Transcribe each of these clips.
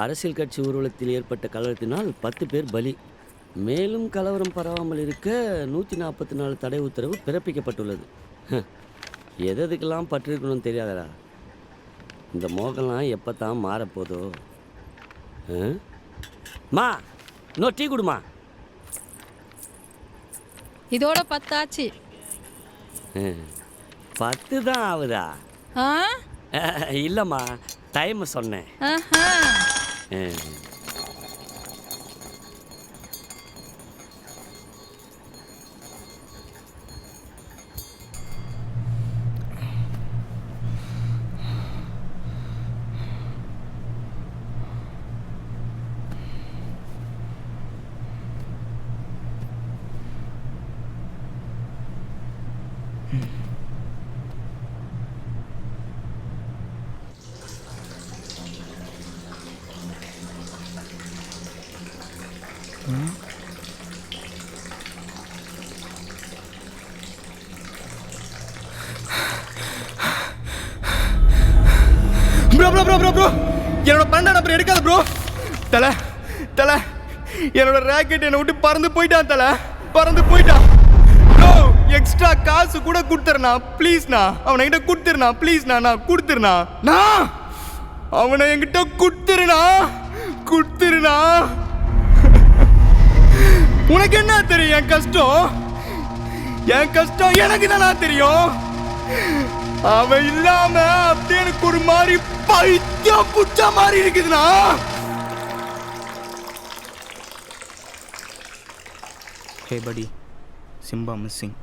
அரசியல் கட்சி ஊர்வலத்தில் ஏற்பட்ட கலவரத்தினால் 10 பேர் பலி. மேலும் கலவரம் பரவாமல் இருக்க 144 தடை உத்தரவு பிறப்பிக்கப்பட்டுள்ளது. எதுக்கெல்லாம் பற்றிருக்கணும்னு தெரியாதடா. இந்த மோகம்லாம் எப்போ தான் மாறப்போதோ. மா இன்னொரு டீ கொடுமா. இதோட 10 ஆச்சு. 10 தான் ஆகுதா? இல்லைம்மா, டைம் சொன்னேன். ப்ரோ என்னோட 12 நம்பர் எடுக்காத ப்ரோ. தலை தலை என்னோட ராக்கெட் என்னை விட்டு பறந்து போயிட்டான். தலை பறந்து போயிட்டான் ப்ரோ. எக்ஸ்ட்ரா காசு கூட கொடுத்துருண்ணா ப்ளீஸ்ண்ணா. அவனை என்கிட்ட கொடுத்துருண்ணா ப்ளீஸ்ண்ணா. நான் கொடுத்துருண்ணா. நான் அவனை என்கிட்ட கொடுத்துருண்ணா. உனக்கு என்ன தெரியும் என் கஷ்டம்? என் கஷ்டம் எனக்கு தானா தெரியும். அவன் இல்லாம அப்படியே எனக்கு ஒரு மாதிரி பைத்தியம் புடிச்ச மாதிரி இருக்குதுண்ணா. ஹே படி, சிம்பா மிஸ்ஸிங்.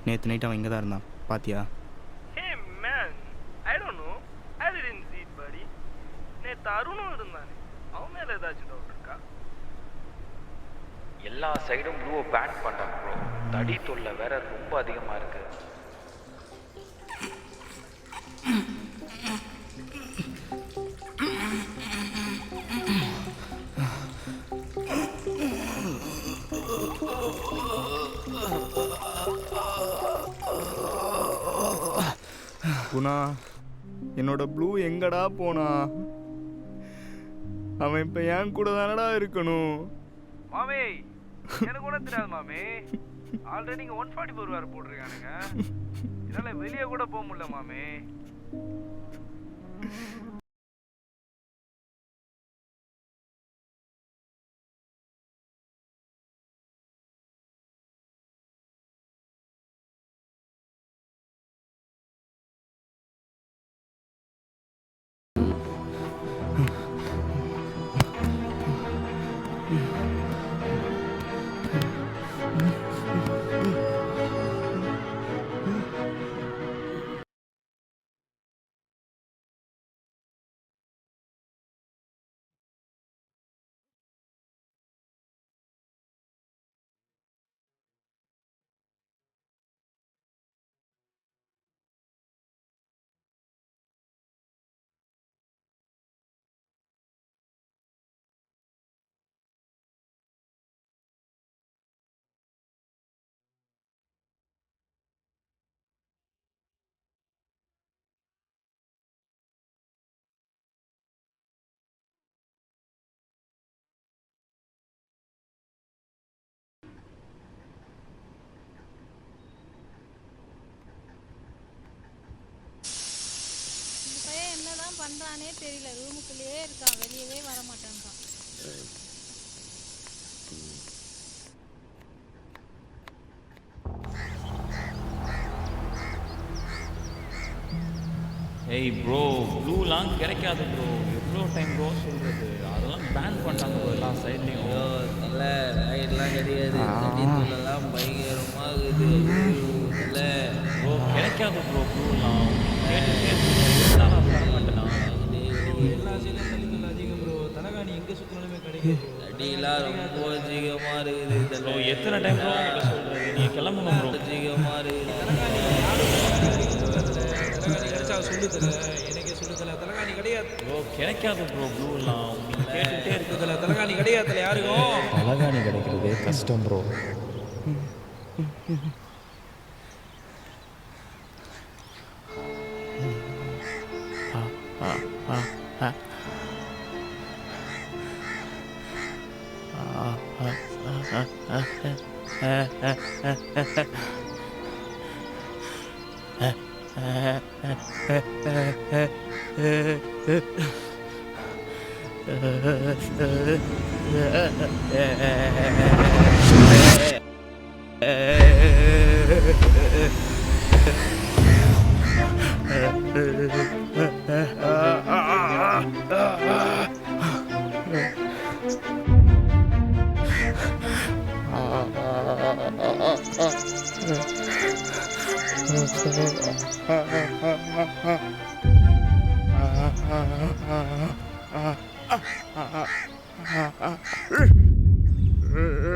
நேற்று நைட் அவன் இங்கே தான் இருந்தான், பாத்தியா? Hey man, I don't know, I didn't see it படி. நேற்று அருணும் இருந்தானே, அவன் மேலே ஏதாச்சும் டவுட் இருக்கா? எல்லா சைடும் ப்ளூவை பேன் பண்ணுறாங்க ப்ரோ. தடி தொல்லை வேற ரொம்ப அதிகமாக இருக்கு. குணா, என்னோட ப்ளூ எங்கடா போனா? அவன் இப்ப என் கூட தானடா இருக்கணும். மாமே, எனக்கு கூட தெரியாது மாமே. ஆல்ரெடி இங்கே 144 வேறு போட்டிருக்கானுங்க. இதனால வெளியே கூட போக முடியல மாமே. என்னதான் பண்றானே தெரியல. ரூமுக்குள்ளேயே இருக்கான், வெளியவே வர மாட்டான்றான். ஏய் ப்ரோ, ப்ளூலாம் கிடைக்காது ப்ரோ. எவ்வளோ டைம் ப்ரோ சொல்கிறது? அதெல்லாம் பேன் பண்ணிட்டாங்க ப்ரோ எல்லா சைட்லேயும். நல்ல ரைட்லாம் கிடையாது, தடித்தூளெல்லாம் பயங்கரமாக இருக்குது. நல்ல ப்ரோ கிடைக்காது ப்ரோ. ப்ளூலாம் கேட்டு மாட்டேனா? எல்லா சைடும் தடித்தூள் அதிகம் ப்ரோ. தலகாணி எங்கே சுற்றினாலுமே கிடைக்கும். தடியெல்லாம் ரொம்ப அதிகமாக இருக்குது. ப்ரோ எத்தனை டைம் ப்ரோ உங்கள்கிட்ட சொல்கிறது? நீங்கள் கிளம்புங்க ப்ரோ. அதிகமாக இருக்குது. தலகாணி கிடைச்சா சொல்லுதில்ல, எனக்கே சொல்லுதில்ல. தலகாணி கிடையாது ப்ரோ, கிடைக்காது ப்ரோ. ப்ளூலாம் கேட்டுகிட்டே இருக்குதுல்ல. தலகாணி கிடையாதுல யாருக்கும். தலகாணி கிடைக்கிறதே கஷ்டம் ப்ரோ.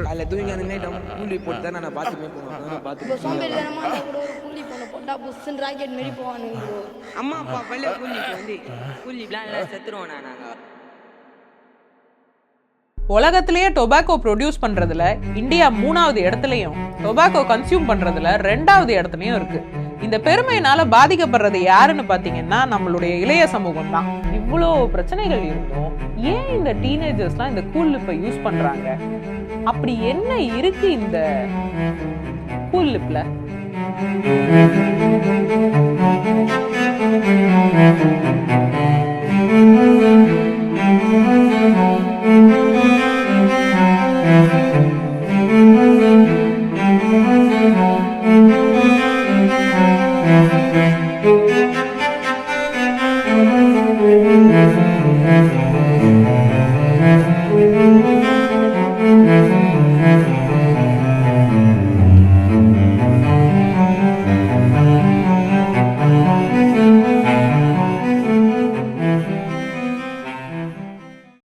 காலையில் தூங்கி அந்த நைட் கூலி போட்டு தான் நான் பார்த்துமே போவேன் இப்போ சோம்பேறித்தனமாக இருந்தால் கூட ஒரு கூலி போன போட்டால் புஷ்ஷுன்னு ராக்கெட் மாரி போவானுங்க ப்ரோ. அம்மா அப்பா பள்ளிய கூலிக்கு வந்து கூலிலாம் எல்லாம் செத்துருவோம் நாங்கள். உலகத்திலேயே டொபாக்கோ ப்ரொடியூஸ் பண்றதுல இந்தியா 3வது இடத்துலையும் டொபாக்கோ கன்சியூம் பண்றதுல 2வது இடத்துலையும் இருக்கு. இந்த பெருமையினால பாதிக்கப்படுறது யாருன்னு பாத்தீங்கன்னா நம்மளுடைய இளைய சமூகம் தான். இவ்வளோ பிரச்சனைகள் இருந்தும் ஏன் இந்த டீனேஜர்ஸ்லாம் இந்த கூல் லிப்பை யூஸ் பண்றாங்க? அப்படி என்ன இருக்கு இந்த கூல் லிப்ல?